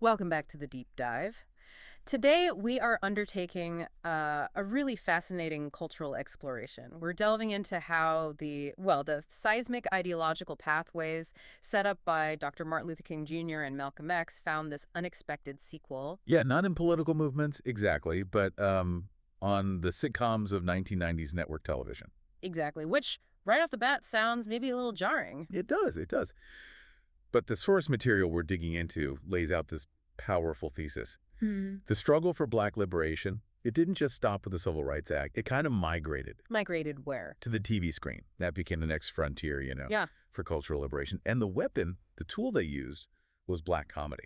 Welcome back to the deep dive. Today, we are undertaking a really fascinating cultural exploration. We're delving into how the seismic ideological pathways set up by Dr. Martin Luther King Jr. and Malcolm X found this unexpected sequel. Yeah, not in political movements exactly, but on the sitcoms of 1990s network television. Exactly, which right off the bat sounds maybe a little jarring. It does, it does. But the source material we're digging into lays out this powerful thesis. Hmm. The struggle for black liberation, it didn't just stop with the Civil Rights Act. It kind of migrated Migrated where? to the TV screen. That became the next frontier, Yeah. for cultural liberation. And the weapon, the tool they used, was black comedy.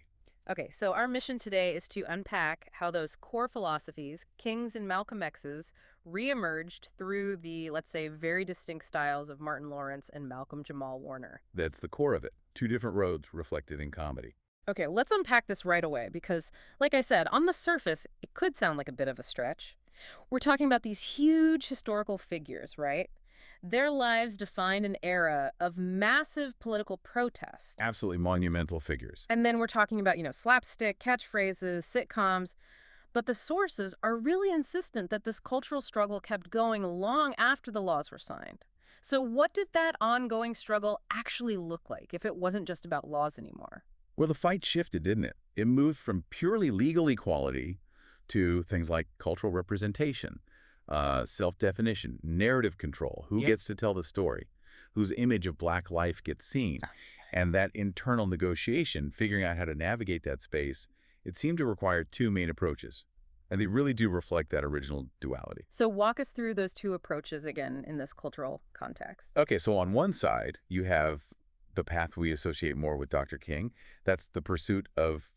Okay, so our mission today is to unpack how those core philosophies, King's and Malcolm X's, reemerged through the, let's say, very distinct styles of Martin Lawrence and Malcolm-Jamal Warner. That's the core of it. Two different roads reflected in comedy. Okay, let's unpack this right away because, like I said, on the surface, it could sound like a bit of a stretch. We're talking about these huge historical figures, right? Their lives defined an era of massive political protest. Absolutely monumental figures. And then we're talking about, slapstick, catchphrases, sitcoms. But the sources are really insistent that this cultural struggle kept going long after the laws were signed. So what did that ongoing struggle actually look like if it wasn't just about laws anymore? Well, the fight shifted, didn't it? It moved from purely legal equality to things like cultural representation, self-definition, narrative control, who Yeah. gets to tell the story, whose image of black life gets seen. And that internal negotiation, figuring out how to navigate that space, it seemed to require two main approaches. And they really do reflect that original duality. So walk us through those two approaches again in this cultural context. Okay, so on one side, you have the path we associate more with Dr. King. That's the pursuit of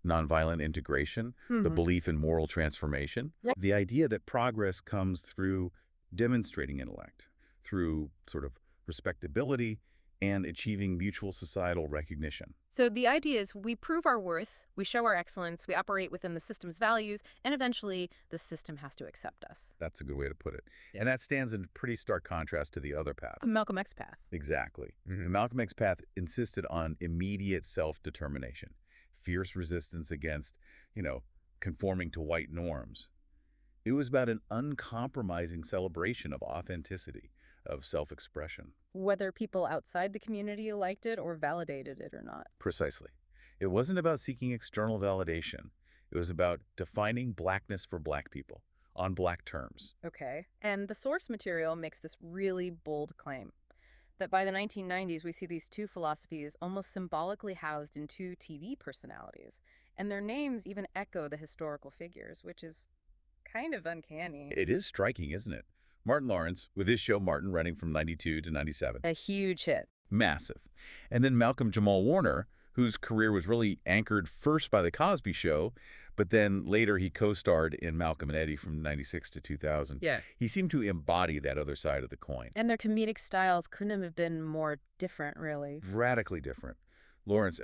nonviolent integration, the belief in moral transformation, Yep. the idea that progress comes through demonstrating intellect, through sort of respectability and achieving mutual societal recognition. So the idea is we prove our worth, we show our excellence, we operate within the system's values, and eventually the system has to accept us. That's a good way to put it. Yeah. And that stands in pretty stark contrast to the other path. The Malcolm X path. Exactly. The Malcolm X path insisted on immediate self-determination, fierce resistance against, conforming to white norms. It was about an uncompromising celebration of authenticity, of self-expression. Whether people outside the community liked it or validated it or not. Precisely. It wasn't about seeking external validation. It was about defining blackness for black people on black terms. Okay. And the source material makes this really bold claim that by the 1990s, we see these two philosophies almost symbolically housed in two TV personalities. And their names even echo the historical figures, which is kind of uncanny. It is striking, isn't it? Martin Lawrence, with his show Martin running from 92 to 97. A huge hit. Massive. And then Malcolm-Jamal Warner, whose career was really anchored first by The Cosby Show, but then later he co-starred in Malcolm and Eddie from 96 to 2000. Yeah. He seemed to embody that other side of the coin. And their comedic styles couldn't have been more different, really. Radically different. Lawrence,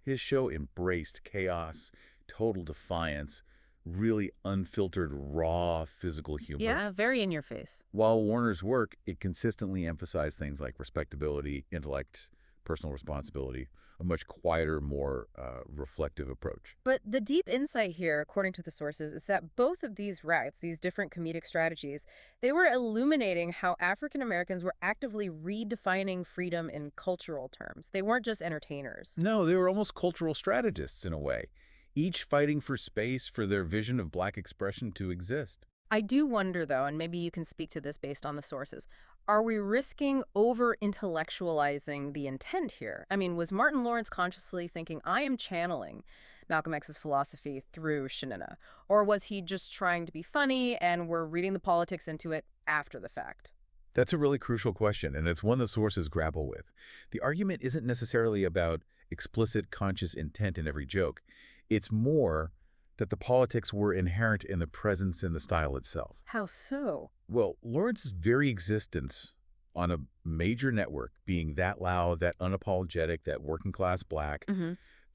his show embraced chaos, total defiance, really unfiltered, raw physical humor. Yeah, very in your face. While Warner's work, it consistently emphasized things like respectability, intellect, personal responsibility, a much quieter, more reflective approach. But the deep insight here, according to the sources, is that both of these routes, these different comedic strategies, they were illuminating how African Americans were actively redefining freedom in cultural terms. They weren't just entertainers. No, they were almost cultural strategists in a way, each fighting for space for their vision of black expression to exist. I do wonder, though, and maybe you can speak to this based on the sources, are we risking over-intellectualizing the intent here? Was Martin Lawrence consciously thinking, I am channeling Malcolm X's philosophy through Shanina? Or was he just trying to be funny and we're reading the politics into it after the fact? That's a really crucial question, and it's one the sources grapple with. The argument isn't necessarily about explicit conscious intent in every joke. It's more that the politics were inherent in the presence and the style itself. How so? Well, Lawrence's very existence on a major network, being that loud, that unapologetic, that working-class black,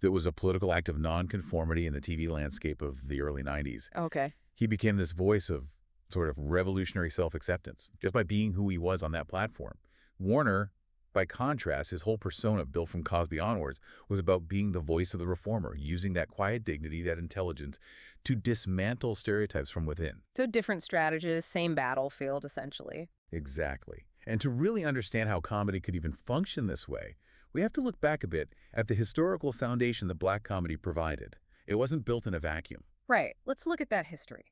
that was a political act of nonconformity in the TV landscape of the early 90s. Okay. He became this voice of sort of revolutionary self-acceptance just by being who he was on that platform. Warner, by contrast, his whole persona, built from Cosby onwards, was about being the voice of the reformer, using that quiet dignity, that intelligence, to dismantle stereotypes from within. So different strategies, same battlefield, essentially. Exactly. And to really understand how comedy could even function this way, we have to look back a bit at the historical foundation that black comedy provided. It wasn't built in a vacuum. Right. Let's look at that history.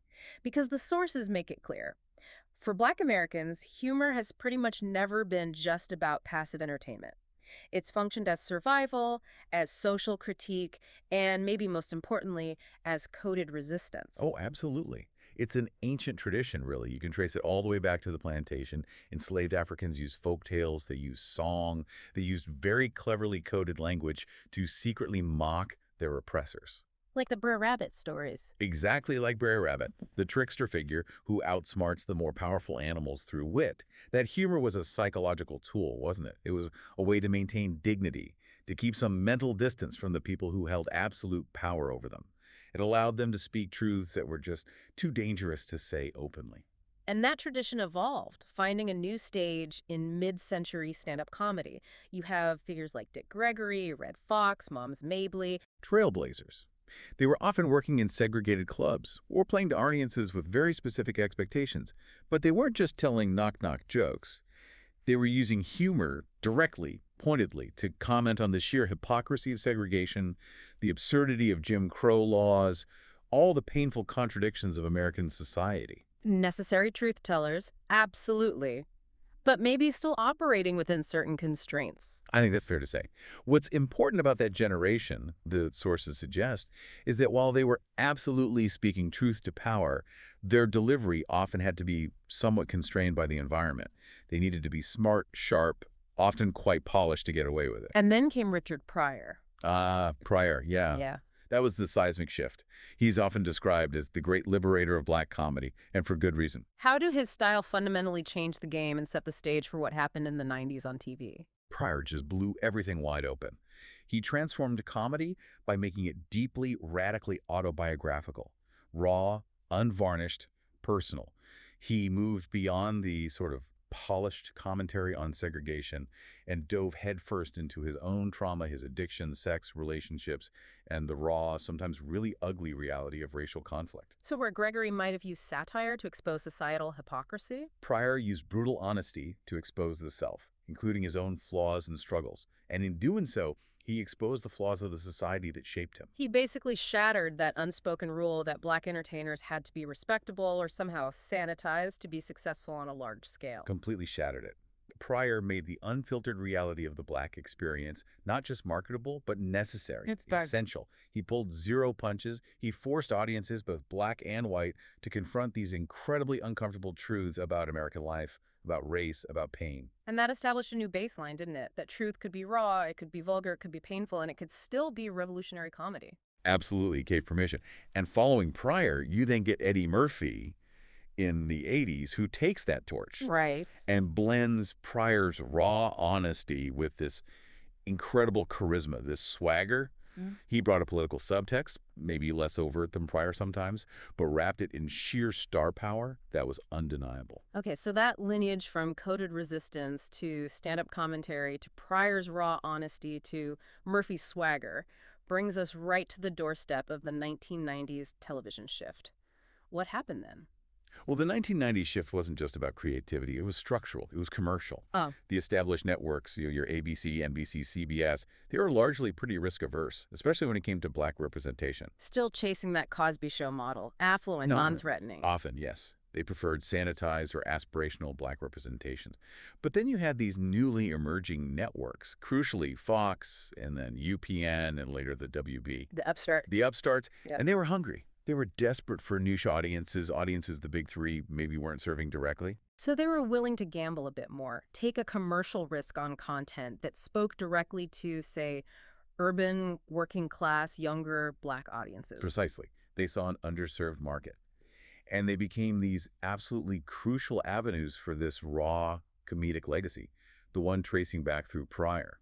Because the sources make it clear. For Black Americans, humor has pretty much never been just about passive entertainment. It's functioned as survival, as social critique, and maybe most importantly, as coded resistance. Oh, absolutely. It's an ancient tradition, really. You can trace it all the way back to the plantation. Enslaved Africans used folk tales, they used song, they used very cleverly coded language to secretly mock their oppressors. Like the Brer Rabbit stories. Exactly like Brer Rabbit, the trickster figure who outsmarts the more powerful animals through wit. That humor was a psychological tool, wasn't it? It was a way to maintain dignity, to keep some mental distance from the people who held absolute power over them. It allowed them to speak truths that were just too dangerous to say openly. And that tradition evolved, finding a new stage in mid-century stand-up comedy. You have figures like Dick Gregory, Red Fox, Moms Mabley. Trailblazers. They were often working in segregated clubs or playing to audiences with very specific expectations, but they weren't just telling knock-knock jokes. They were using humor directly, pointedly, to comment on the sheer hypocrisy of segregation, the absurdity of Jim Crow laws, all the painful contradictions of American society. Necessary truth tellers, absolutely. But maybe still operating within certain constraints. I think that's fair to say. What's important about that generation, the sources suggest, is that while they were absolutely speaking truth to power, their delivery often had to be somewhat constrained by the environment. They needed to be smart, sharp, often quite polished to get away with it. And then came Richard Pryor. Pryor, yeah. Yeah. That was the seismic shift. He's often described as the great liberator of black comedy, and for good reason. How do his style fundamentally change the game and set the stage for what happened in the 90s on TV? Pryor just blew everything wide open. He transformed comedy by making it deeply, radically autobiographical, raw, unvarnished, personal. He moved beyond the sort of polished commentary on segregation and dove headfirst into his own trauma, his addiction, sex, relationships, and the raw, sometimes really ugly reality of racial conflict. So where Gregory might have used satire to expose societal hypocrisy? Pryor used brutal honesty to expose the self, including his own flaws and struggles, and in doing so, he exposed the flaws of the society that shaped him. He basically shattered that unspoken rule that black entertainers had to be respectable or somehow sanitized to be successful on a large scale. Completely shattered it. Pryor made the unfiltered reality of the black experience not just marketable, but necessary, It's dark. essential. He pulled zero punches. He forced audiences, both black and white, to confront these incredibly uncomfortable truths about American life, about race, about pain. And that established a new baseline, didn't it? That truth could be raw, it could be vulgar, it could be painful, and it could still be revolutionary comedy. Absolutely gave permission. And following Pryor, you then get Eddie Murphy in the 80s who takes that torch Right. and blends Pryor's raw honesty with this incredible charisma, this swagger. He brought a political subtext, maybe less overt than Pryor sometimes, but wrapped it in sheer star power that was undeniable. Okay, so that lineage from coded resistance to stand-up commentary to Pryor's raw honesty to Murphy's swagger brings us right to the doorstep of the 1990s television shift. What happened then? Well, the 1990s shift wasn't just about creativity. It was structural. It was commercial. Oh. The established networks, your ABC, NBC, CBS, they were largely pretty risk-averse, especially when it came to black representation. Still chasing that Cosby Show model, affluent, No. non-threatening. Often, yes. They preferred sanitized or aspirational black representations. But then you had these newly emerging networks, crucially Fox, and then UPN, and later the WB. The upstart. The upstarts, Yep. and they were hungry. They were desperate for niche audiences the big three maybe weren't serving directly. So they were willing to gamble a bit more, take a commercial risk on content that spoke directly to, say, urban, working class, younger black audiences. Precisely. They saw an underserved market. And they became these absolutely crucial avenues for this raw comedic legacy, the one tracing back through Pryor.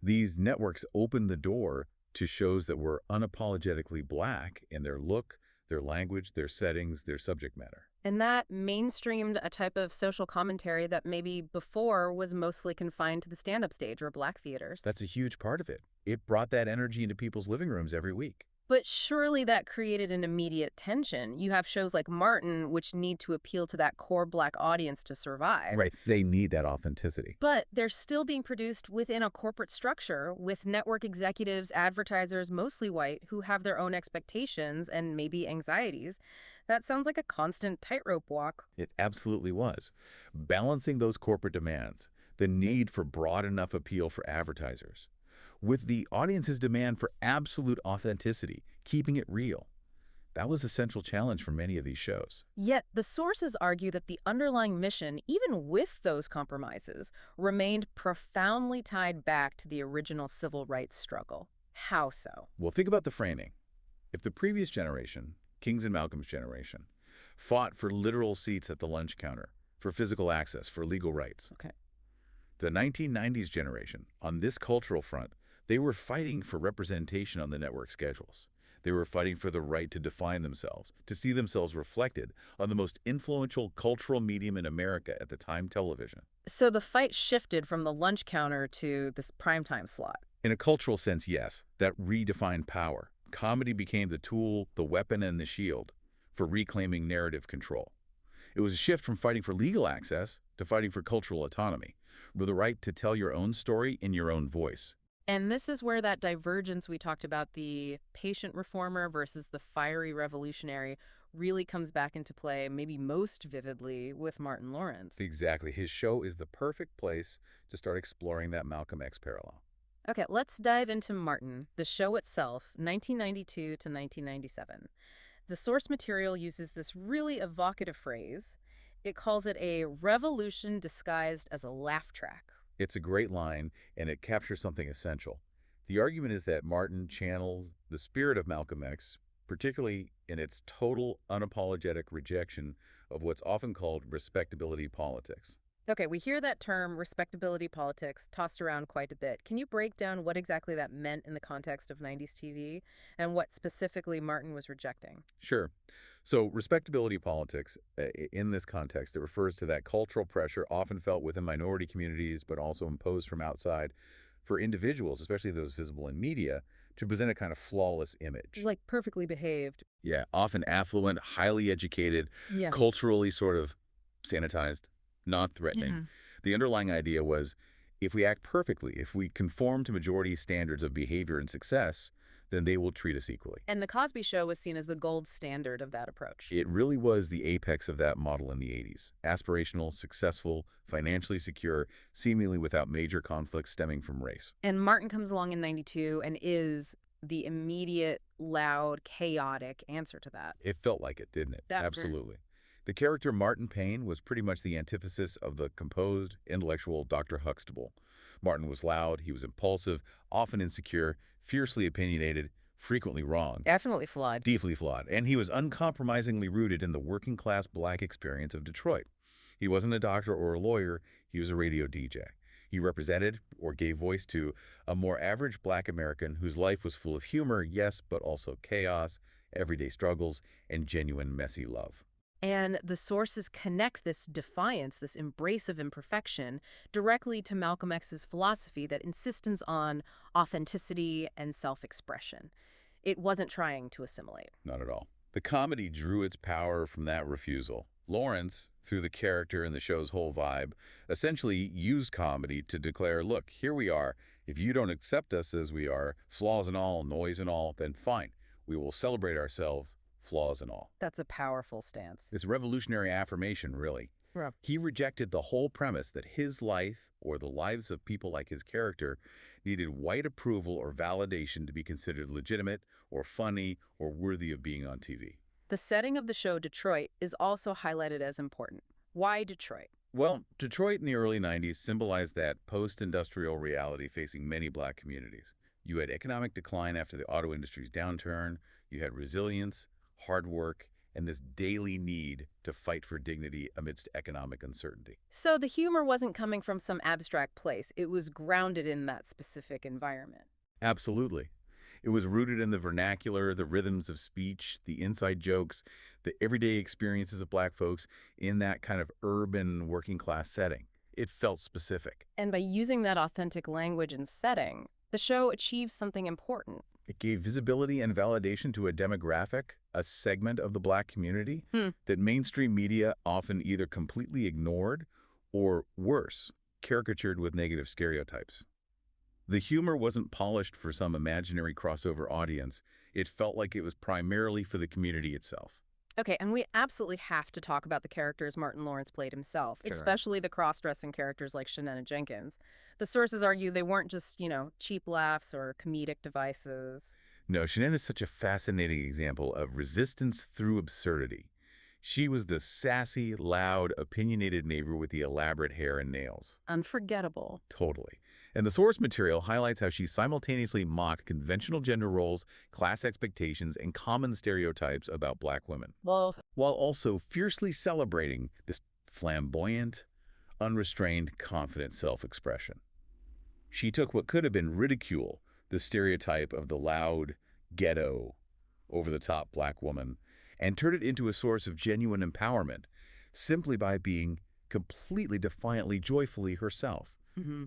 These networks opened the door to shows that were unapologetically black in their look, their language, their settings, their subject matter. And that mainstreamed a type of social commentary that maybe before was mostly confined to the stand-up stage or black theaters. That's a huge part of it. It brought that energy into people's living rooms every week. But surely that created an immediate tension. You have shows like Martin, which need to appeal to that core black audience to survive. Right. They need that authenticity. But they're still being produced within a corporate structure with network executives, advertisers, mostly white, who have their own expectations and maybe anxieties. That sounds like a constant tightrope walk. It absolutely was. Balancing those corporate demands, the need for broad enough appeal for advertisers, with the audience's demand for absolute authenticity, keeping it real. That was the central challenge for many of these shows. Yet the sources argue that the underlying mission, even with those compromises, remained profoundly tied back to the original civil rights struggle. How so? Well, think about the framing. If the previous generation, King's and Malcolm's generation, fought for literal seats at the lunch counter, for physical access, for legal rights, Okay. the 1990s generation, on this cultural front, they were fighting for representation on the network schedules. They were fighting for the right to define themselves, to see themselves reflected on the most influential cultural medium in America at the time, television. So the fight shifted from the lunch counter to this primetime slot. In a cultural sense, yes, that redefined power. Comedy became the tool, the weapon, and the shield for reclaiming narrative control. It was a shift from fighting for legal access to fighting for cultural autonomy, with the right to tell your own story in your own voice. And this is where that divergence we talked about, the patient reformer versus the fiery revolutionary, really comes back into play, maybe most vividly with Martin Lawrence. Exactly. His show is the perfect place to start exploring that Malcolm X parallel. Okay, let's dive into Martin, the show itself, 1992 to 1997. The source material uses this really evocative phrase. It calls it a revolution disguised as a laugh track. It's a great line, and it captures something essential. The argument is that Martin channeled the spirit of Malcolm X, particularly in its total, unapologetic rejection of what's often called respectability politics. Okay, we hear that term, respectability politics, tossed around quite a bit. Can you break down what exactly that meant in the context of 90s TV and what specifically Martin was rejecting? Sure. So respectability politics, in this context, it refers to that cultural pressure often felt within minority communities, but also imposed from outside for individuals, especially those visible in media, to present a kind of flawless image. Like perfectly behaved. Yeah, often affluent, highly educated, Yes. culturally sort of sanitized, not threatening. Yeah. The underlying idea was if we act perfectly, if we conform to majority standards of behavior and success, then they will treat us equally. And The Cosby Show was seen as the gold standard of that approach. It really was the apex of that model in the 80s. Aspirational, successful, financially secure, seemingly without major conflicts stemming from race. And Martin comes along in 92 and is the immediate, loud, chaotic answer to that. It felt like it, didn't it? Definitely. Absolutely. The character Martin Payne was pretty much the antithesis of the composed, intellectual Dr. Huxtable. Martin was loud, he was impulsive, often insecure, fiercely opinionated, frequently wrong, Definitely flawed. deeply flawed, and he was uncompromisingly rooted in the working-class black experience of Detroit. He wasn't a doctor or a lawyer, he was a radio DJ. He represented, or gave voice to, a more average black American whose life was full of humor, yes, but also chaos, everyday struggles, and genuine messy love. And the sources connect this defiance, this embrace of imperfection, directly to Malcolm X's philosophy that insistence on authenticity and self-expression. It wasn't trying to assimilate. Not at all. The comedy drew its power from that refusal. Lawrence, through the character and the show's whole vibe, essentially used comedy to declare, look, here we are. If you don't accept us as we are, flaws and all, noise and all, then fine. We will celebrate ourselves, flaws and all. That's a powerful stance. This revolutionary affirmation, really. Yeah. He rejected the whole premise that his life, or the lives of people like his character, needed white approval or validation to be considered legitimate or funny or worthy of being on TV. The setting of the show, Detroit, is also highlighted as important. Why Detroit? Well, Detroit in the early 90s symbolized that post-industrial reality facing many black communities. You had economic decline after the auto industry's downturn, you had resilience, hard work, and this daily need to fight for dignity amidst economic uncertainty. So the humor wasn't coming from some abstract place. It was grounded in that specific environment. Absolutely. It was rooted in the vernacular, the rhythms of speech, the inside jokes, the everyday experiences of black folks in that kind of urban working class setting. It felt specific. And by using that authentic language and setting, the show achieves something important. It gave visibility and validation to a demographic, a segment of the black community, Hmm. that mainstream media often either completely ignored or, worse, caricatured with negative stereotypes. The humor wasn't polished for some imaginary crossover audience. It felt like it was primarily for the community itself. Okay, and we absolutely have to talk about the characters Martin Lawrence played himself, Sure. especially the cross-dressing characters like Shanana Jenkins. The sources argue they weren't just, cheap laughs or comedic devices. No, Shannon is such a fascinating example of resistance through absurdity. She was the sassy, loud, opinionated neighbor with the elaborate hair and nails. Unforgettable. Totally. And the source material highlights how she simultaneously mocked conventional gender roles, class expectations, and common stereotypes about black women, Well, while also fiercely celebrating this flamboyant, unrestrained, confident self-expression. She took what could have been ridicule, the stereotype of the loud, ghetto, over-the-top black woman, and turned it into a source of genuine empowerment simply by being completely defiantly, joyfully herself.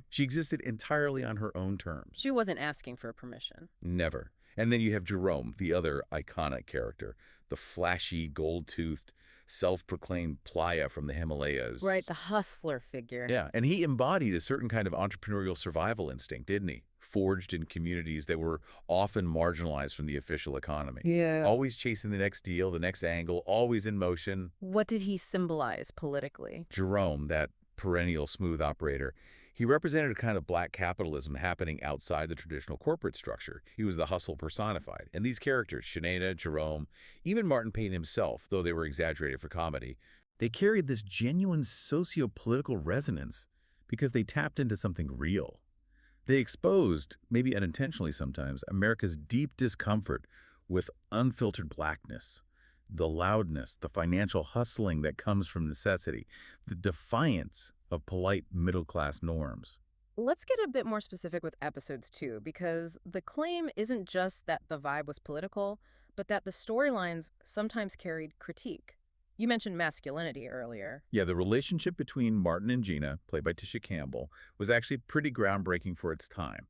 She existed entirely on her own terms. she wasn't asking for permission. Never. And then you have Jerome, the other iconic character, the flashy, gold-toothed, self-proclaimed playa from the Himalayas. Right, the hustler figure. Yeah, and he embodied a certain kind of entrepreneurial survival instinct, didn't he? Forged in communities that were often marginalized from the official economy. Yeah. Always chasing the next deal, the next angle, always in motion. What did he symbolize politically? Jerome, that perennial smooth operator, he represented a kind of black capitalism happening outside the traditional corporate structure. He was the hustle personified. And these characters, Sinead, Jerome, even Martin Payne himself, though they were exaggerated for comedy, they carried this genuine socio-political resonance because they tapped into something real. They exposed, maybe unintentionally sometimes, America's deep discomfort with unfiltered blackness, the loudness, the financial hustling that comes from necessity, the defiance of polite middle-class norms. Let's get a bit more specific with episodes too, because the claim isn't just that the vibe was political, but that the storylines sometimes carried critique. You mentioned masculinity earlier. Yeah, the relationship between Martin and Gina, played by Tisha Campbell, was actually pretty groundbreaking for its time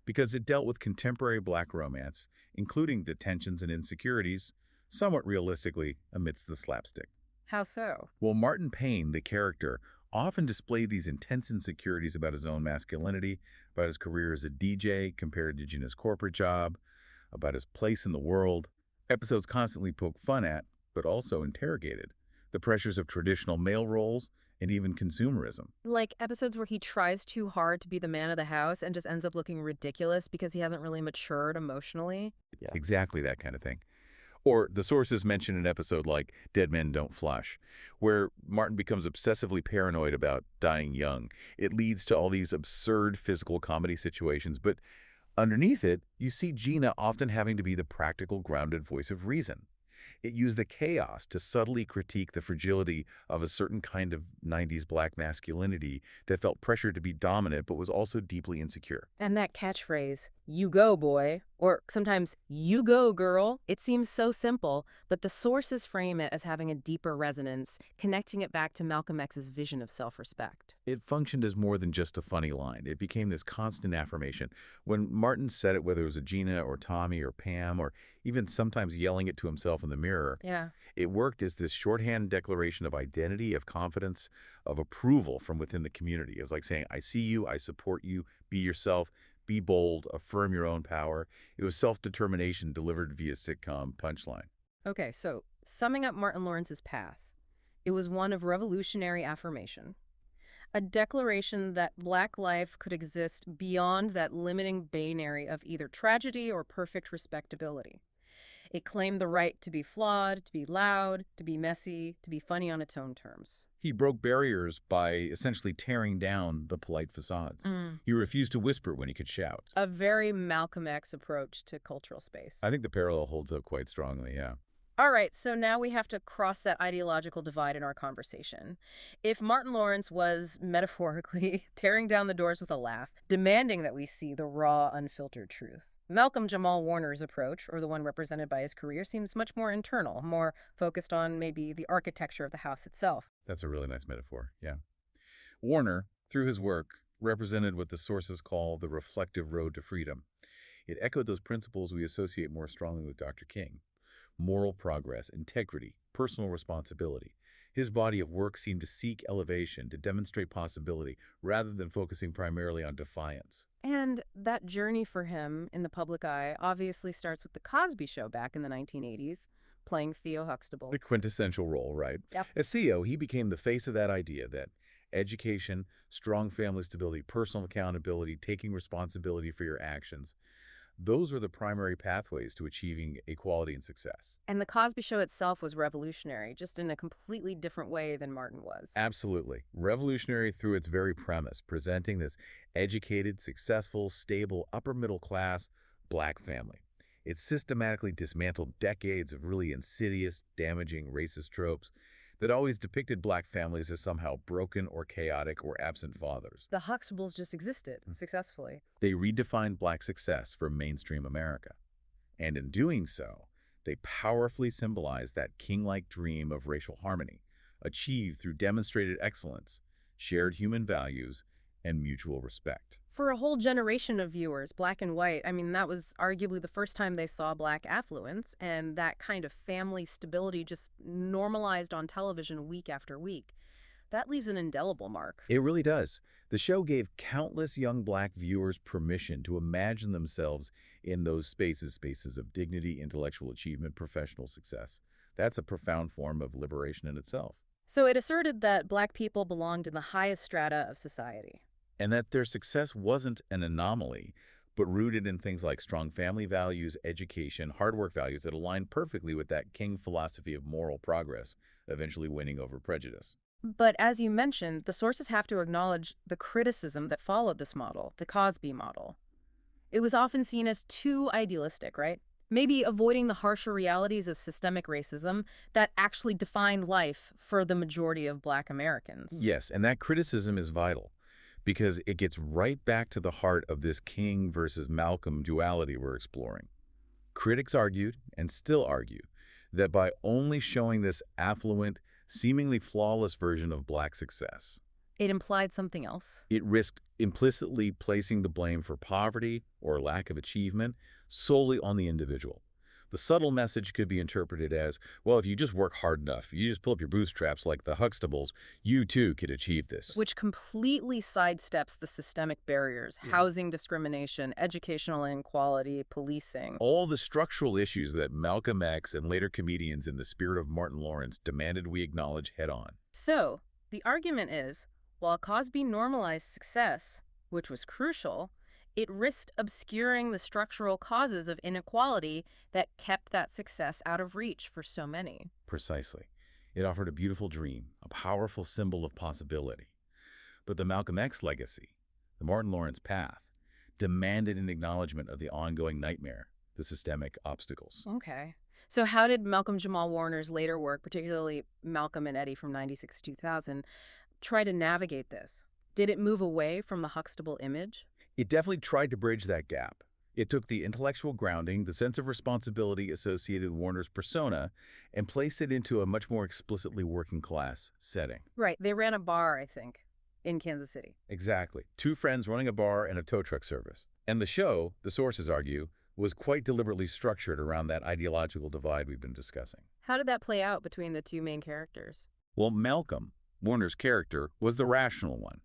because it dealt with contemporary black romance, including the tensions and insecurities, somewhat realistically amidst the slapstick. How so? Well, Martin Payne, the character, often displayed these intense insecurities about his own masculinity, about his career as a DJ compared to Gina's corporate job, about his place in the world. Episodes constantly poke fun at, but also interrogated, the pressures of traditional male roles and even consumerism. Like episodes where he tries too hard to be the man of the house and just ends up looking ridiculous because he hasn't really matured emotionally. Yeah. Exactly that kind of thing. Or the sources mention an episode like Dead Men Don't Flush, where Martin becomes obsessively paranoid about dying young. It leads to all these absurd physical comedy situations, but underneath it, you see Gina often having to be the practical, grounded voice of reason. It used the chaos to subtly critique the fragility of a certain kind of 90s black masculinity that felt pressured to be dominant but was also deeply insecure. And that catchphrase, you go, boy, or sometimes you go, girl, it seems so simple, but the sources frame it as having a deeper resonance, connecting it back to Malcolm X's vision of self-respect. It functioned as more than just a funny line. It became this constant affirmation. When Martin said it, whether it was a Gina or Tommy or Pam or even sometimes yelling it to himself in the mirror, Yeah. it worked as this shorthand declaration of identity, of confidence, of approval from within the community. It was like saying, I see you, I support you, be yourself, be bold, affirm your own power. It was self-determination delivered via sitcom punchline. Okay, so summing up Martin Lawrence's path, it was one of revolutionary affirmation. A declaration that black life could exist beyond that limiting binary of either tragedy or perfect respectability. It claimed the right to be flawed, to be loud, to be messy, to be funny on its own terms. He broke barriers by essentially tearing down the polite facades. He refused to whisper when he could shout. A very Malcolm X approach to cultural space. I think the parallel holds up quite strongly, yeah. All right, so now we have to cross that ideological divide in our conversation. If Martin Lawrence was, metaphorically, tearing down the doors with a laugh, demanding that we see the raw, unfiltered truth, Malcolm-Jamal Warner's approach, or the one represented by his career, seems much more internal, more focused on maybe the architecture of the house itself. That's a really nice metaphor, yeah. Warner, through his work, represented what the sources call the reflective road to freedom. It echoed those principles we associate more strongly with Dr. King: moral progress, integrity, personal responsibility. His body of work seemed to seek elevation, to demonstrate possibility, rather than focusing primarily on defiance. And that journey for him in the public eye obviously starts with The Cosby Show back in the 1980s, playing Theo The Huxtable. quintessential role, right? Yep. As CEO, he became the face of that idea that education, strong family stability, personal accountability, taking responsibility for your actions, those are the primary pathways to achieving equality and success. And The Cosby Show itself was revolutionary, just in a completely different way than Martin was. Absolutely. Revolutionary through its very premise, presenting this educated, successful, stable, upper middle class black family. It systematically dismantled decades of really insidious, damaging racist tropes that always depicted black families as somehow broken or chaotic or absent fathers. The Huxtables just existed successfully. They redefined black success for mainstream America. And in doing so, they powerfully symbolized that king-like dream of racial harmony, achieved through demonstrated excellence, shared human values, and mutual respect. For a whole generation of viewers, black and white, I mean, that was arguably the first time they saw black affluence, and that kind of family stability just normalized on television week after week. That leaves an indelible mark. It really does. The show gave countless young black viewers permission to imagine themselves in those spaces of dignity, intellectual achievement, professional success. That's a profound form of liberation in itself. So it asserted that black people belonged in the highest strata of society. And that their success wasn't an anomaly, but rooted in things like strong family values, education, hard work values that align perfectly with that King philosophy of moral progress, eventually winning over prejudice. But as you mentioned, the sources have to acknowledge the criticism that followed this model, the Cosby model. It was often seen as too idealistic, right? Maybe avoiding the harsher realities of systemic racism that actually defined life for the majority of black Americans. Yes, and that criticism is vital because it gets right back to the heart of this King versus Malcolm duality we're exploring. Critics argued, and still argue, that by only showing this affluent, seemingly flawless version of black success, It implied something else. it risked implicitly placing the blame for poverty or lack of achievement solely on the individual. The subtle message could be interpreted as, well, if you just work hard enough, you just pull up your bootstraps like the Huxtables, you too could achieve this. Which completely sidesteps the systemic barriers, housing discrimination, educational inequality, policing. All the structural issues that Malcolm X and later comedians in the spirit of Martin Lawrence demanded we acknowledge head-on. So, the argument is, while Cosby normalized success, which was crucial, it risked obscuring the structural causes of inequality that kept that success out of reach for so many. Precisely. It offered a beautiful dream, a powerful symbol of possibility. But the Malcolm X legacy, the Martin Lawrence path, demanded an acknowledgement of the ongoing nightmare, the systemic obstacles. Okay. So how did Malcolm-Jamal Warner's later work, particularly Malcolm and Eddie from 96 to 2000, try to navigate this? Did it move away from the Huxtable image? It definitely tried to bridge that gap. It took the intellectual grounding, the sense of responsibility associated with Warner's persona, and placed it into a much more explicitly working class setting. Right. They ran a bar, I think, in Kansas City. Exactly. Two friends running a bar and a tow truck service. And the show, the sources argue, was quite deliberately structured around that ideological divide we've been discussing. How did that play out between the two main characters? Well, Malcolm, Warner's character, was the rational one.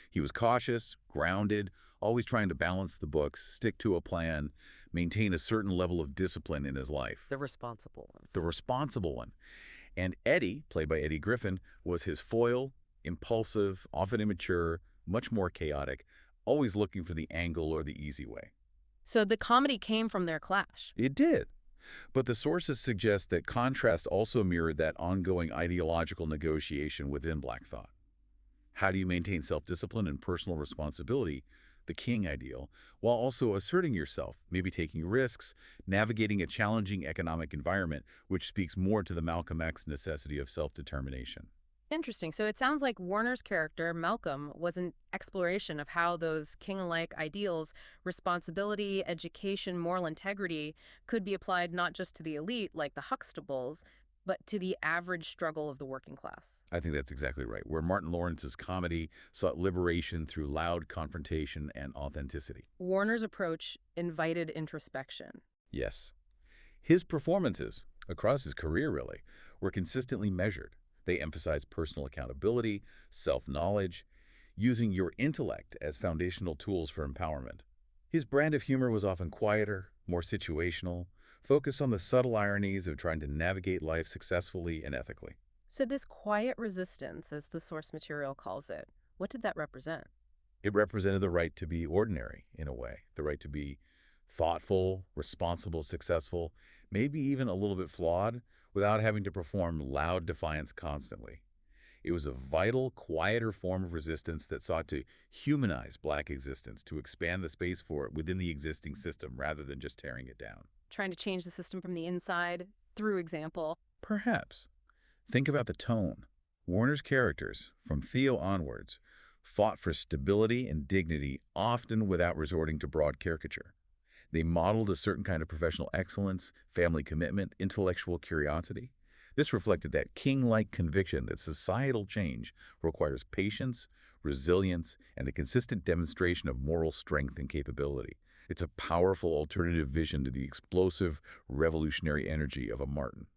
He was cautious, grounded, always trying to balance the books, stick to a plan, maintain a certain level of discipline in his life. The responsible one. The responsible one. And Eddie, played by Eddie Griffin, was his foil, impulsive, often immature, much more chaotic, always looking for the angle or the easy way. So the comedy came from their clash. It did. But the sources suggest that contrast also mirrored that ongoing ideological negotiation within Black thought. How do you maintain self-discipline and personal responsibility, the king ideal, while also asserting yourself, maybe taking risks, navigating a challenging economic environment, which speaks more to the Malcolm X necessity of self-determination? Interesting. So it sounds like Warner's character, Malcolm, was an exploration of how those king-like ideals, responsibility, education, moral integrity, could be applied not just to the elite, like the Huxtables, but to the average struggle of the working class. I think that's exactly right, where Martin Lawrence's comedy sought liberation through loud confrontation and authenticity. Warner's approach invited introspection. Yes. His performances, across his career really, were consistently measured. They emphasized personal accountability, self-knowledge, using your intellect as foundational tools for empowerment. His brand of humor was often quieter, more situational, focused on the subtle ironies of trying to navigate life successfully and ethically. So this quiet resistance, as the source material calls it, what did that represent? It represented the right to be ordinary, in a way, the right to be thoughtful, responsible, successful, maybe even a little bit flawed, without having to perform loud defiance constantly. It was a vital, quieter form of resistance that sought to humanize Black existence, to expand the space for it within the existing system rather than just tearing it down. Trying to change the system from the inside through example. Perhaps. Think about the tone. Warner's characters, from Theo onwards, fought for stability and dignity, often without resorting to broad caricature. They modeled a certain kind of professional excellence, family commitment, intellectual curiosity. This reflected that king-like conviction that societal change requires patience, resilience, and a consistent demonstration of moral strength and capability. It's a powerful alternative vision to the explosive, revolutionary energy of a Martin.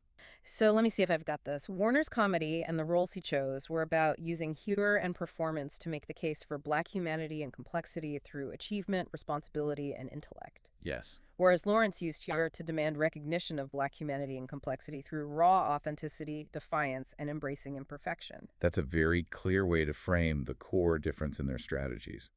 So let me see if I've got this. Warner's comedy and the roles he chose were about using humor and performance to make the case for Black humanity and complexity through achievement, responsibility, and intellect. Yes. Whereas Lawrence used humor to demand recognition of Black humanity and complexity through raw authenticity, defiance, and embracing imperfection. That's a very clear way to frame the core difference in their strategies,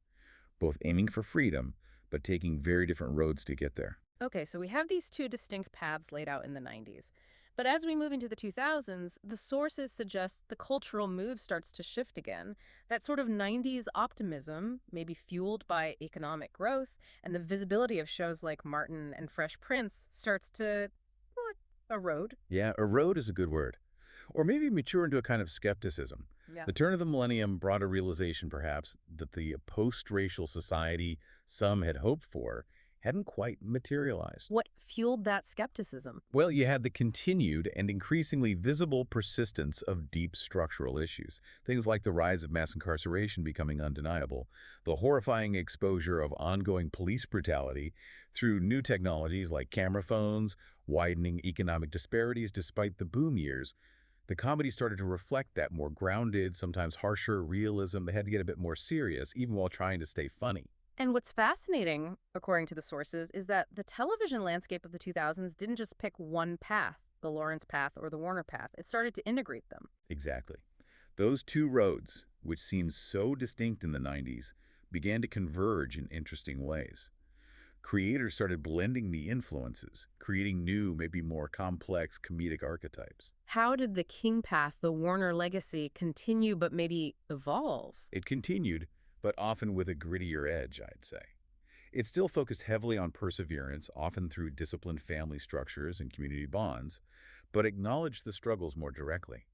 both aiming for freedom, but taking very different roads to get there. Okay, so we have these two distinct paths laid out in the 90s. But as we move into the 2000s, the sources suggest the cultural move starts to shift again. That sort of 90s optimism, maybe fueled by economic growth, and the visibility of shows like Martin and Fresh Prince starts to erode. Yeah, erode is a good word. Or maybe mature into a kind of skepticism. Yeah. The turn of the millennium brought a realization, perhaps, that the post-racial society some had hoped for hadn't quite materialized. What fueled that skepticism? Well, you had the continued and increasingly visible persistence of deep structural issues, things like the rise of mass incarceration becoming undeniable, the horrifying exposure of ongoing police brutality through new technologies like camera phones, widening economic disparities despite the boom years. The comedy started to reflect that more grounded, sometimes harsher realism that had to get a bit more serious, even while trying to stay funny. And what's fascinating, according to the sources, is that the television landscape of the 2000s didn't just pick one path, the Lawrence path or the Warner path. It started to integrate them. Exactly. Those two roads, which seemed so distinct in the 90s, began to converge in interesting ways. Creators started blending the influences, creating new, maybe more complex comedic archetypes. How did the King path, the Warner legacy, continue but maybe evolve? It continued, but often with a grittier edge, I'd say. It still focused heavily on perseverance, often through disciplined family structures and community bonds, but acknowledged the struggles more directly.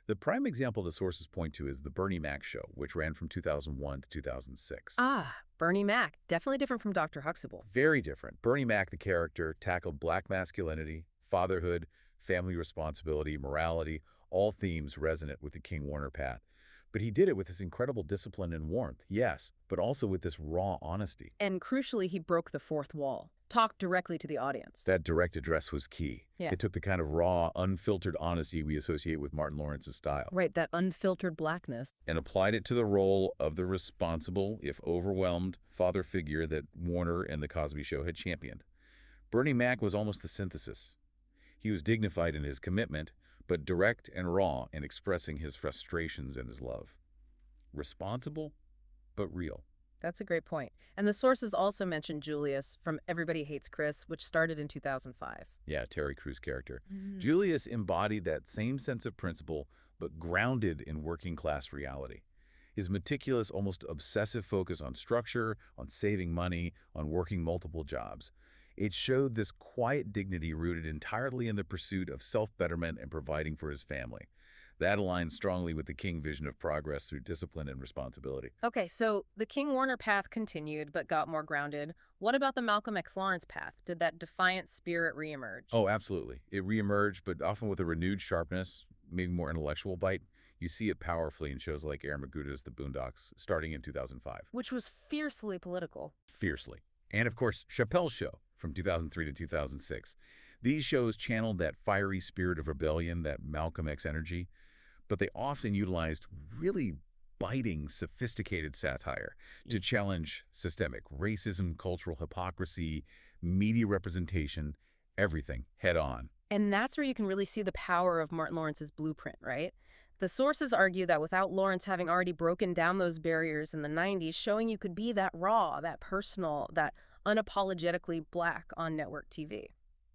The prime example the sources point to is The Bernie Mac Show, which ran from 2001 to 2006. Ah, Bernie Mac. Definitely different from Dr. Huxtable. Very different. Bernie Mac, the character, tackled Black masculinity, fatherhood, family responsibility, morality, all themes resonant with the King Warner path. But he did it with this incredible discipline and warmth, yes, but also with this raw honesty. And crucially, he broke the fourth wall, talked directly to the audience. That direct address was key. Yeah. It took the kind of raw, unfiltered honesty we associate with Martin Lawrence's style. Right, that unfiltered blackness. And applied it to the role of the responsible, if overwhelmed, father figure that Warner and The Cosby Show had championed. Bernie Mac was almost the synthesis. He was dignified in his commitment, but direct and raw in expressing his frustrations and his love. Responsible, but real. That's a great point. And the sources also mentioned Julius from Everybody Hates Chris, which started in 2005. Yeah, Terry Crews' character. Julius embodied that same sense of principle, but grounded in working-class reality. His meticulous, almost obsessive focus on structure, on saving money, on working multiple jobs. It showed this quiet dignity rooted entirely in the pursuit of self-betterment and providing for his family. That aligns strongly with the King vision of progress through discipline and responsibility. Okay, so the King-Warner path continued but got more grounded. What about the Malcolm X Lawrence path? Did that defiant spirit reemerge? Oh, absolutely. It reemerged, but often with a renewed sharpness, maybe more intellectual bite. You see it powerfully in shows like Aaron McGruder's The Boondocks, starting in 2005. Which was fiercely political. Fiercely. And of course, Chappelle's Show from 2003 to 2006. These shows channeled that fiery spirit of rebellion, that Malcolm X energy, but they often utilized really biting, sophisticated satire to challenge systemic racism, cultural hypocrisy, media representation, everything head on. And that's where you can really see the power of Martin Lawrence's blueprint, right? The sources argue that without Lawrence having already broken down those barriers in the 90s, showing you could be that raw, that personal, that unapologetically black on network TV.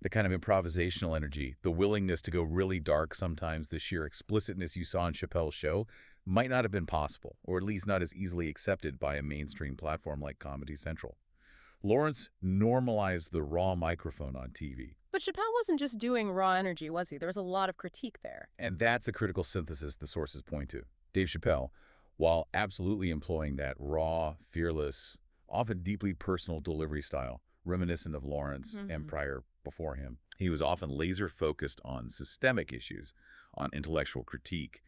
The kind of improvisational energy, the willingness to go really dark sometimes, the sheer explicitness you saw in Chappelle's Show might not have been possible, or at least not as easily accepted by a mainstream platform like Comedy Central. Lawrence normalized the raw microphone on TV. But Chappelle wasn't just doing raw energy, was he? There was a lot of critique there. And that's a critical synthesis the sources point to. Dave Chappelle, while absolutely employing that raw, fearless, often deeply personal delivery style, reminiscent of Lawrence and prior before him, he was often laser-focused on systemic issues, on intellectual critique.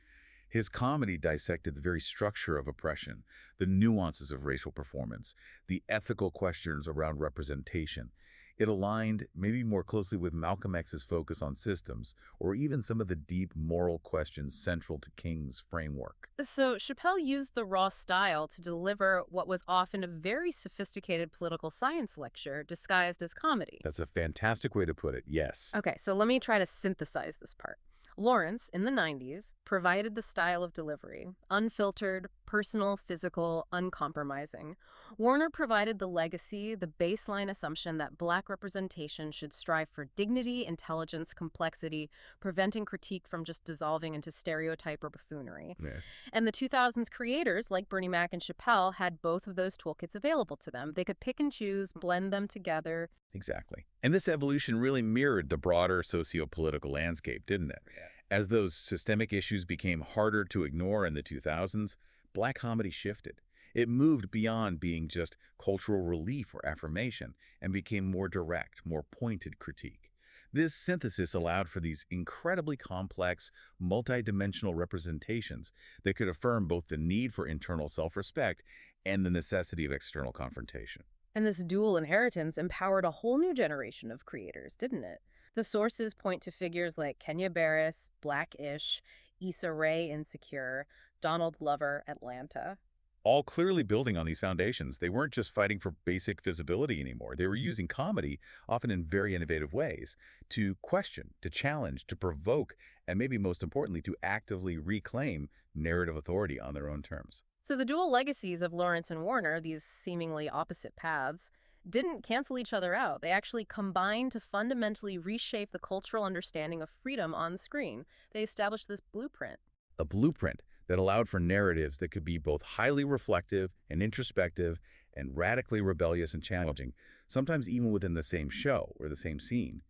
His comedy dissected the very structure of oppression, the nuances of racial performance, the ethical questions around representation. It aligned maybe more closely with Malcolm X's focus on systems, or even some of the deep moral questions central to King's framework. So Chappelle used the raw style to deliver what was often a very sophisticated political science lecture disguised as comedy. That's a fantastic way to put it, yes. Okay, so let me try to synthesize this part. Lawrence, in the 90s, provided the style of delivery, unfiltered, personal, physical, uncompromising. Warner provided the legacy, the baseline assumption that black representation should strive for dignity, intelligence, complexity, preventing critique from just dissolving into stereotype or buffoonery. Yeah. And the 2000s creators, like Bernie Mac and Chappelle, had both of those toolkits available to them. They could pick and choose, blend them together. Exactly. And this evolution really mirrored the broader socio-political landscape, didn't it? Yeah. As those systemic issues became harder to ignore in the 2000s, black comedy shifted. It moved beyond being just cultural relief or affirmation and became more direct, more pointed critique. This synthesis allowed for these incredibly complex, multidimensional representations that could affirm both the need for internal self-respect and the necessity of external confrontation. And this dual inheritance empowered a whole new generation of creators, didn't it? The sources point to figures like Kenya Barris, Black-ish, Issa Rae, Insecure, Donald Glover, Atlanta. All clearly building on these foundations. They weren't just fighting for basic visibility anymore. They were using comedy, often in very innovative ways, to question, to challenge, to provoke, and maybe most importantly, to actively reclaim narrative authority on their own terms. So the dual legacies of Lawrence and Warner, these seemingly opposite paths, didn't cancel each other out. They actually combined to fundamentally reshape the cultural understanding of freedom on screen. They established this blueprint. A blueprint that allowed for narratives that could be both highly reflective and introspective and radically rebellious and challenging, sometimes even within the same show or the same scene.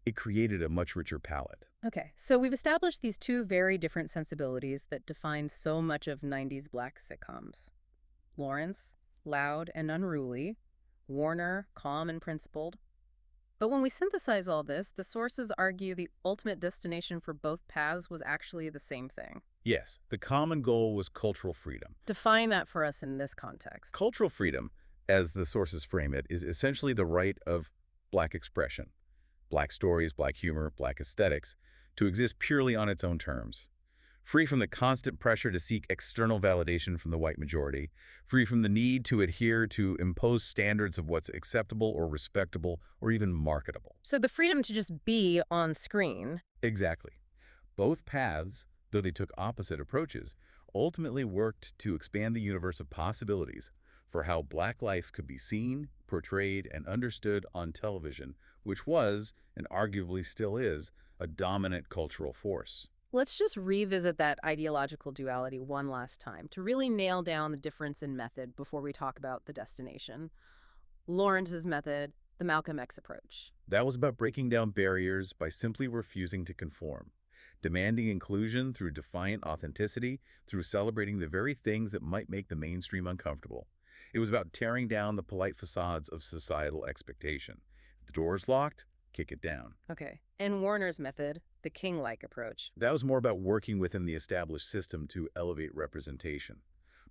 It created a much richer palette. Okay, so we've established these two very different sensibilities that define so much of 90s black sitcoms. Lawrence, loud and unruly. Warner, calm and principled. But when we synthesize all this, the sources argue the ultimate destination for both paths was actually the same thing. Yes, the common goal was cultural freedom. Define that for us in this context. Cultural freedom, as the sources frame it, is essentially the right of black expression, black stories, black humor, black aesthetics, to exist purely on its own terms. Free from the constant pressure to seek external validation from the white majority, free from the need to adhere to imposed standards of what's acceptable or respectable or even marketable. So the freedom to just be on screen. Exactly. Both paths, though they took opposite approaches, ultimately worked to expand the universe of possibilities for how black life could be seen, portrayed, and understood on television, which was, and arguably still is, a dominant cultural force. Let's just revisit that ideological duality one last time to really nail down the difference in method before we talk about the destination. Lawrence's method, the Malcolm X approach. That was about breaking down barriers by simply refusing to conform. demanding inclusion through defiant authenticity, through celebrating the very things that might make the mainstream uncomfortable. It was about tearing down the polite facades of societal expectation. If the door's locked, kick it down. Okay. And Warner's method, the king-like approach. That was more about working within the established system to elevate representation,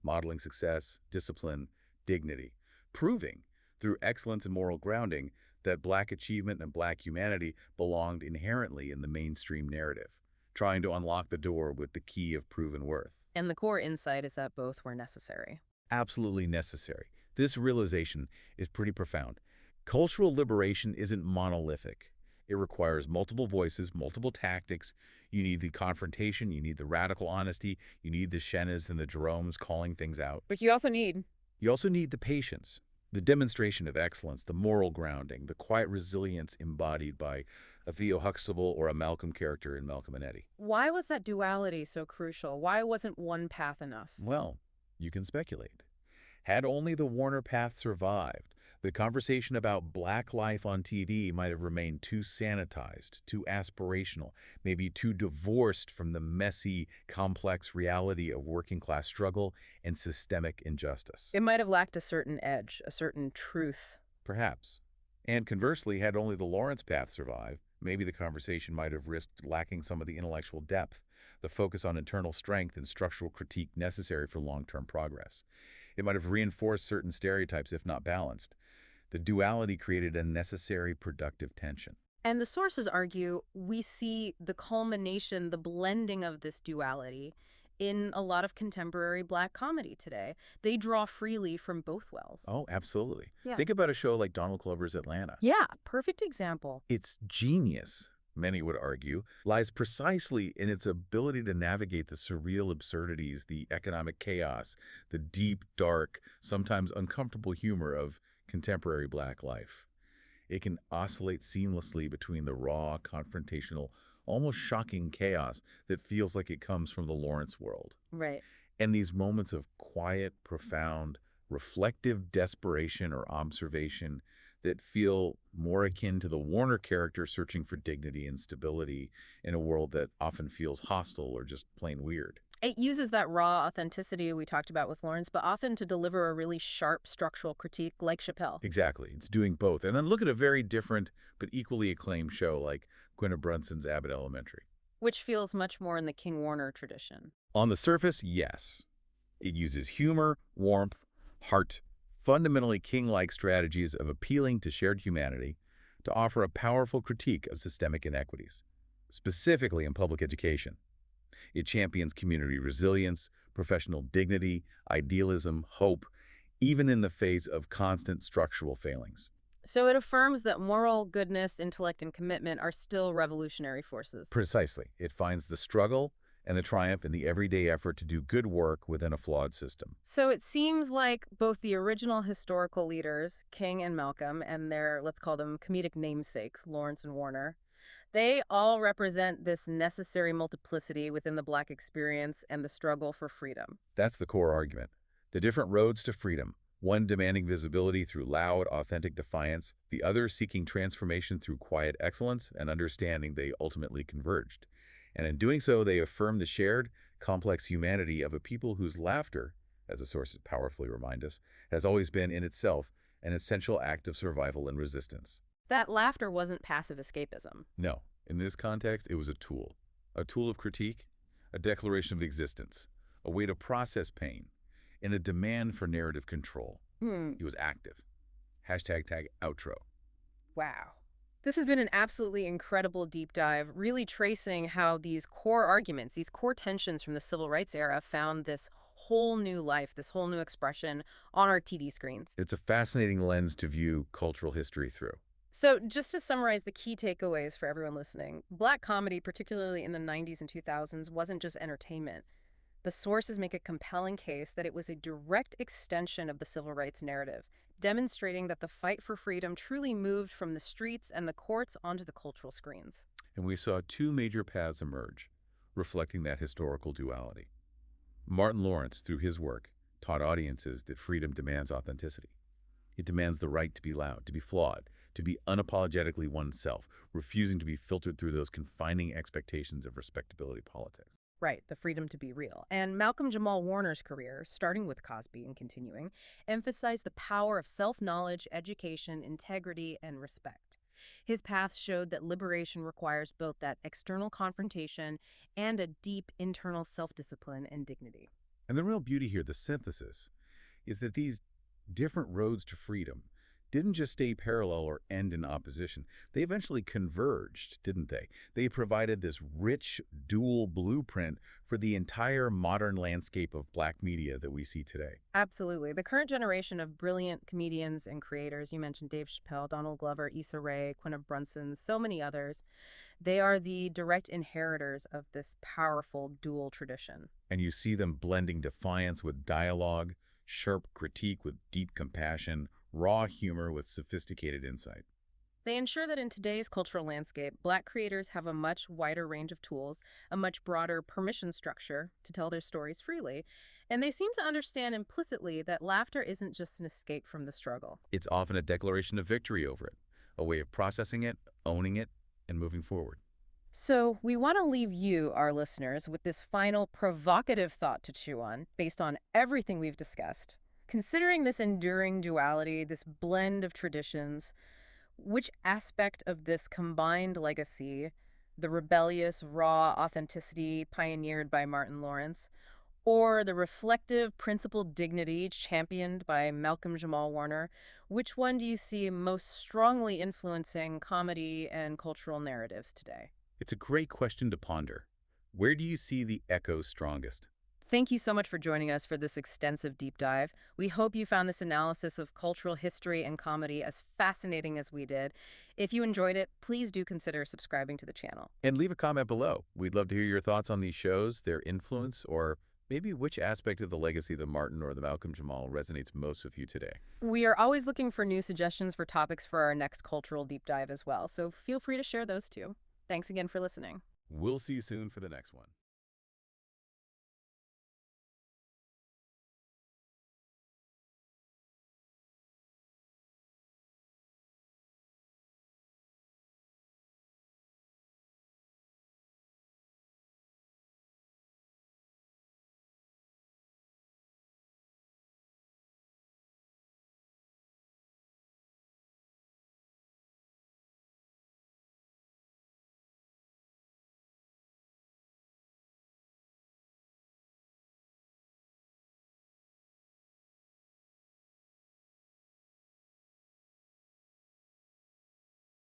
modeling success, discipline, dignity, proving through excellence and moral grounding that Black achievement and Black humanity belonged inherently in the mainstream narrative, trying to unlock the door with the key of proven worth. And the core insight is that both were necessary. Absolutely necessary. This realization is pretty profound. Cultural liberation isn't monolithic. It requires multiple voices, multiple tactics. You need the confrontation, you need the radical honesty, you need the Shenas and the Jeromes calling things out. But you also need. You also need the patience, the demonstration of excellence, the moral grounding, the quiet resilience embodied by a Theo Huxtable or a Malcolm character in Malcolm and Eddie. Why was that duality so crucial? Why wasn't one path enough? Well, you can speculate. Had only the Warner path survived, the conversation about Black life on TV might have remained too sanitized, too aspirational, maybe too divorced from the messy, complex reality of working-class struggle and systemic injustice. It might have lacked a certain edge, a certain truth. Perhaps. And conversely, had only the Lawrence path survived, maybe the conversation might have risked lacking some of the intellectual depth, the focus on internal strength and structural critique necessary for long-term progress. It might have reinforced certain stereotypes, if not balanced. The duality created a necessary productive tension. And the sources argue we see the culmination, the blending of this duality in a lot of contemporary Black comedy today. They draw freely from both wells. Oh, absolutely. Yeah. Think about a show like Donald Glover's Atlanta. Yeah, perfect example. Its genius, many would argue, lies precisely in its ability to navigate the surreal absurdities, the economic chaos, the deep, dark, sometimes uncomfortable humor of contemporary Black life. It can oscillate seamlessly between the raw, confrontational, almost shocking chaos that feels like it comes from the Lawrence world, Right. and these moments of quiet, profound, reflective desperation or observation that feel more akin to the Warner character searching for dignity and stability in a world that often feels hostile or just plain weird. It uses that raw authenticity we talked about with Lawrence, but often to deliver a really sharp structural critique like Chappelle. Exactly. It's doing both. And then look at a very different but equally acclaimed show like Gwyneth Brunson's Abbott Elementary. Which feels much more in the King Warner tradition. On the surface, yes. It uses humor, warmth, heart, fundamentally king-like strategies of appealing to shared humanity to offer a powerful critique of systemic inequities, specifically in public education. It champions community resilience, professional dignity, idealism, hope, even in the face of constant structural failings. So it affirms that moral goodness, intellect, and commitment are still revolutionary forces. Precisely. It finds the struggle and the triumph in the everyday effort to do good work within a flawed system. So it seems like both the original historical leaders, King and Malcolm, and their, let's call them comedic namesakes, Lawrence and Warner, they all represent this necessary multiplicity within the Black experience and the struggle for freedom. That's the core argument. The different roads to freedom, one demanding visibility through loud, authentic defiance, the other seeking transformation through quiet excellence and understanding they ultimately converged. And in doing so, they affirm the shared, complex humanity of a people whose laughter, as the sources powerfully remind us, has always been in itself an essential act of survival and resistance. That laughter wasn't passive escapism. No, in this context, it was a tool of critique, a declaration of existence, a way to process pain, and a demand for narrative control. It was active. Hashtag outro. Wow. This has been an absolutely incredible deep dive, really tracing how these core arguments, these core tensions from the civil rights era found this whole new life, this whole new expression on our TV screens. It's a fascinating lens to view cultural history through. So just to summarize the key takeaways for everyone listening, Black comedy, particularly in the 90s and 2000s, wasn't just entertainment. The sources make a compelling case that it was a direct extension of the civil rights narrative, demonstrating that the fight for freedom truly moved from the streets and the courts onto the cultural screens. And we saw two major paths emerge, reflecting that historical duality. Martin Lawrence, through his work, taught audiences that freedom demands authenticity. It demands the right to be loud, to be flawed, to be unapologetically oneself, refusing to be filtered through those confining expectations of respectability politics. Right, the freedom to be real. And Malcolm-Jamal Warner's career, starting with Cosby and continuing, emphasized the power of self-knowledge, education, integrity, and respect. His path showed that liberation requires both that external confrontation and a deep internal self-discipline and dignity. And the real beauty here, the synthesis, is that these different roads to freedom didn't just stay parallel or end in opposition. They eventually converged, didn't they? They provided this rich, dual blueprint for the entire modern landscape of black media that we see today. Absolutely. The current generation of brilliant comedians and creators, you mentioned Dave Chappelle, Donald Glover, Issa Rae, Quinta Brunson, so many others, they are the direct inheritors of this powerful dual tradition. And you see them blending defiance with dialogue, sharp critique with deep compassion, raw humor with sophisticated insight. They ensure that in today's cultural landscape, Black creators have a much wider range of tools, a much broader permission structure to tell their stories freely, and they seem to understand implicitly that laughter isn't just an escape from the struggle. It's often a declaration of victory over it, a way of processing it, owning it, and moving forward. So, we want to leave you, our listeners, with this final provocative thought to chew on, based on everything we've discussed. Considering this enduring duality, this blend of traditions, which aspect of this combined legacy, the rebellious, raw authenticity pioneered by Martin Lawrence, or the reflective, principled dignity championed by Malcolm Jamal Warner, which one do you see most strongly influencing comedy and cultural narratives today? It's a great question to ponder. Where do you see the echo strongest? Thank you so much for joining us for this extensive deep dive. We hope you found this analysis of cultural history and comedy as fascinating as we did. If you enjoyed it, please do consider subscribing to the channel. And leave a comment below. We'd love to hear your thoughts on these shows, their influence, or maybe which aspect of the legacy of the Martin or the Malcolm Jamal resonates most with you today. We are always looking for new suggestions for topics for our next cultural deep dive as well, so feel free to share those too. Thanks again for listening. We'll see you soon for the next one.